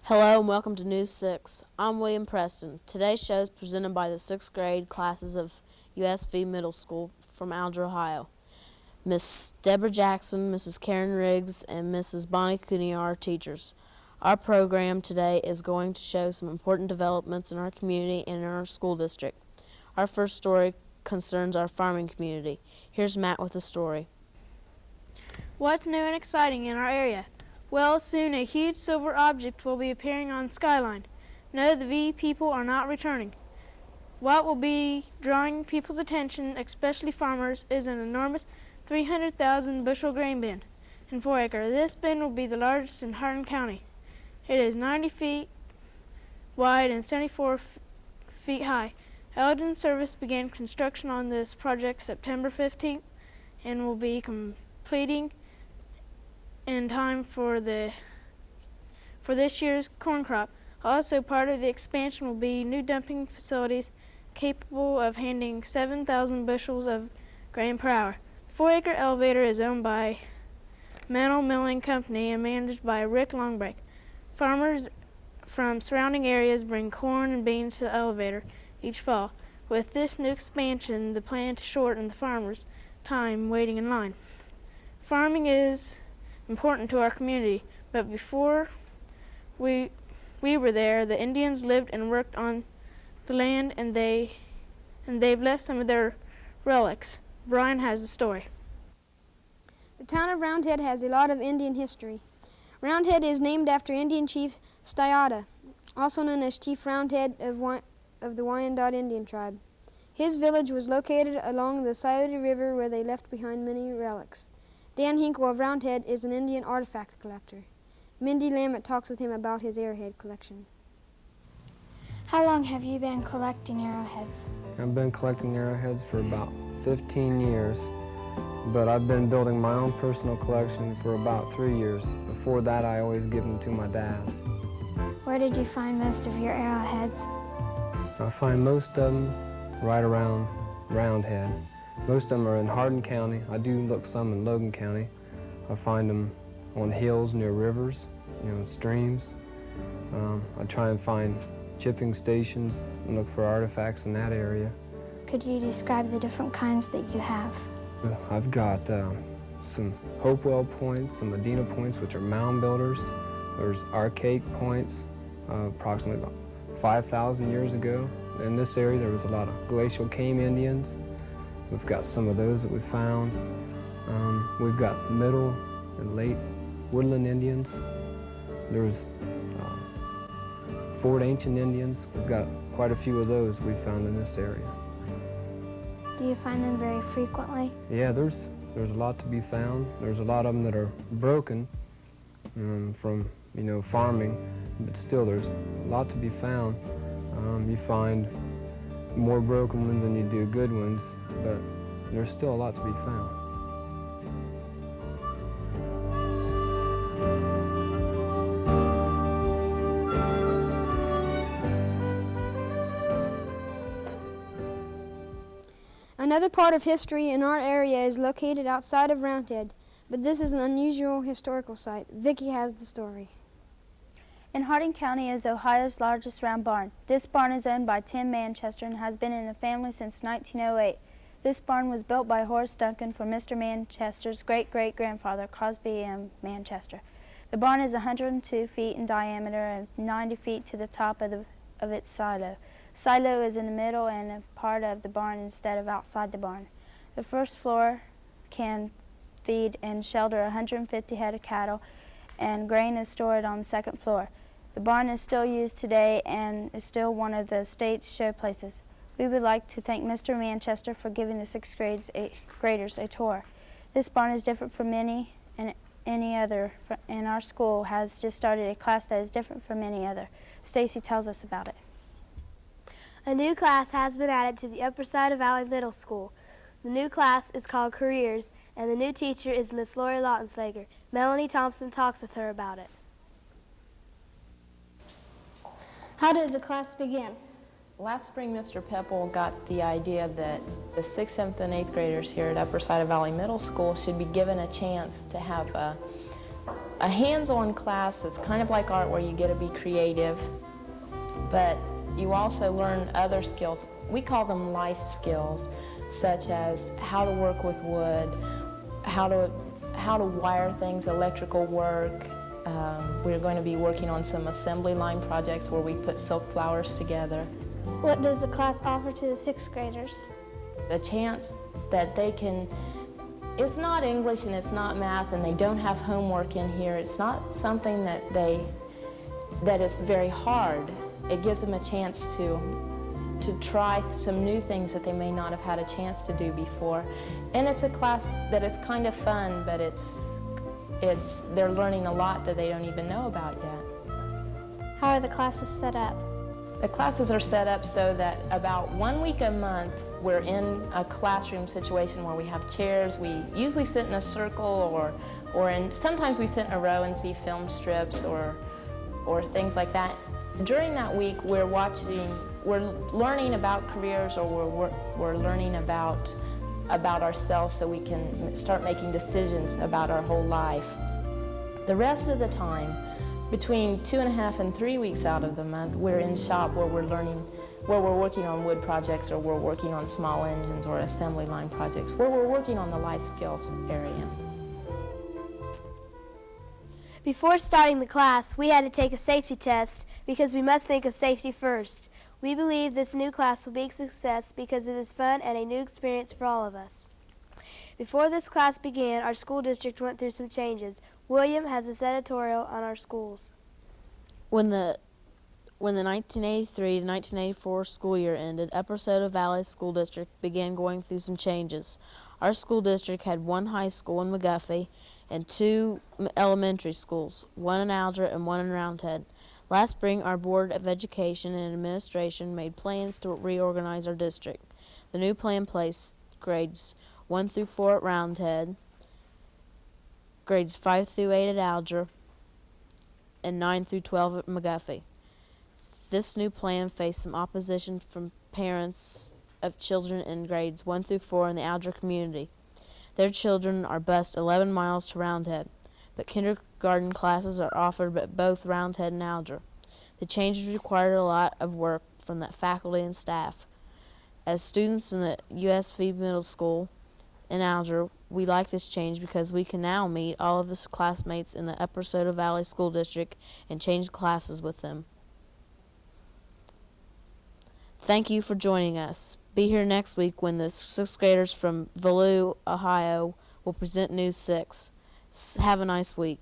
Hello and welcome to News 6. I'm William Preston. Today's show is presented by the 6th grade classes of USV Middle School from Alger, Ohio. Miss Deborah Jackson, Mrs. Karen Riggs, and Mrs. Bonnie Cooney are our teachers. Our program today is going to show some important developments in our community and in our school district. Our first story concerns our farming community. Here's Matt with the story. What's new and exciting in our area? Well, soon a huge silver object will be appearing on the skyline. No, the V people are not returning. What will be drawing people's attention, especially farmers, is an enormous 300,000 bushel grain bin in 4 acre. This bin will be the largest in Hardin County. It is 90 feet wide and 74 feet high. Eldon Service began construction on this project September 15th and will be completing in time for this year's corn crop. Also, part of the expansion will be new dumping facilities capable of handling 7,000 bushels of grain per hour. The 4 acre elevator is owned by Metal Milling Company and managed by Rick Longbreak. Farmers from surrounding areas bring corn and beans to the elevator each fall. With this new expansion, the plan to shorten the farmers' time waiting in line. Farming is important to our community, but before we were there, the Indians lived and worked on the land, and they've left some of their relics. Brian has the story. The town of Round Head has a lot of Indian history. Round Head is named after Indian chief Scioto, also known as Chief Roundhead of the Wyandot Indian tribe. His village was located along the Scioto River, where they left behind many relics. Dan Hinkle of Roundhead is an Indian artifact collector. Mindy Lammett talks with him about his arrowhead collection. How long have you been collecting arrowheads? I've been collecting arrowheads for about 15 years, but I've been building my own personal collection for about 3 years. Before that, I always give them to my dad. Where did you find most of your arrowheads? I find most of them right around Roundhead. Most of them are in Hardin County. I do look some in Logan County. I find them on hills near rivers, streams. I try and find chipping stations and look for artifacts in that area. Could you describe the different kinds that you have? I've got some Hopewell points, some Medina points, which are mound builders. There's archaic points, approximately about 5,000 years ago. In this area, there was a lot of glacial came Indians. We've got some of those that we found. We've got middle and late woodland Indians. There's Fort Ancient Indians. We've got quite a few of those we found in this area. Do you find them very frequently? Yeah, there's a lot to be found. There's a lot of them that are broken from farming, but still there's a lot to be found. You find more broken ones than you do good ones, but there's still a lot to be found. Another part of history in our area is located outside of Roundhead, but this is an unusual historical site. Vicki has the story. In Hardin County is Ohio's largest round barn. This barn is owned by Tim Manchester and has been in the family since 1908. This barn was built by Horace Duncan for Mr. Manchester's great-great-grandfather, Crosby M. Manchester. The barn is 102 feet in diameter and 90 feet to the top of its silo. Silo is in the middle and a part of the barn instead of outside the barn. The first floor can feed and shelter 150 head of cattle, and grain is stored on the second floor. The barn is still used today and is still one of the state's showplaces. We would like to thank Mr. Manchester for giving the 6th graders a tour. This barn is different from any other, and our school has just started a class that is different from any other. Stacy tells us about it. A new class has been added to the Upper Scioto Valley Middle School. The new class is called Careers, and the new teacher is Miss Lori Lautenslager. Melanie Thompson talks with her about it. How did the class begin? Last spring, Mr. Pepple got the idea that the 6th, 7th, and 8th graders here at Upper Scioto Valley Middle School should be given a chance to have a a hands-on class. It's kind of like art where you get to be creative, but you also learn other skills. We call them life skills, such as how to work with wood, how to wire things, electrical work. We're going to be working on some assembly line projects where we put silk flowers together. What does the class offer to the sixth graders? The chance that they can, it's not English and it's not math and they don't have homework in here. It's not something that is very hard. It gives them a chance to try some new things that they may not have had a chance to do before. And it's a class that is kind of fun, but they're learning a lot that they don't even know about yet. How are the classes set up? The classes are set up so that about 1 week a month we're in a classroom situation where we have chairs. We usually sit in a circle sometimes we sit in a row and see film strips or things like that. During that week we're learning about careers, or we're learning about ourselves so we can start making decisions about our whole life. The rest of the time, between 2.5 and 3 weeks out of the month, we're in shop where we're working on wood projects, or we're working on small engines or assembly line projects, where we're working on the life skills area. Before starting the class, we had to take a safety test because we must think of safety first. We believe this new class will be a success because it is fun and a new experience for all of us. Before this class began, our school district went through some changes. William has this editorial on our schools. When the 1983 to 1984 school year ended, Upper Scioto Valley School District began going through some changes. Our school district had one high school in McGuffey and 2 elementary schools, one in Alger and one in Roundhead. Last spring, our Board of Education and Administration made plans to reorganize our district. The new plan placed grades 1 through 4 at Roundhead, grades 5 through 8 at Alger, and 9 through 12 at McGuffey. This new plan faced some opposition from parents of children in grades 1 through 4 in the Alger community. Their children are bused 11 miles to Roundhead, but kindergarten classes are offered at both Roundhead and Alger. The changes required a lot of work from the faculty and staff. As students in the USV Middle School in Alger, we like this change because we can now meet all of his classmates in the Upper Scioto Valley School District and change classes with them. Thank you for joining us. Be here next week when the 6th graders from Value, Ohio will present News 6. Have a nice week.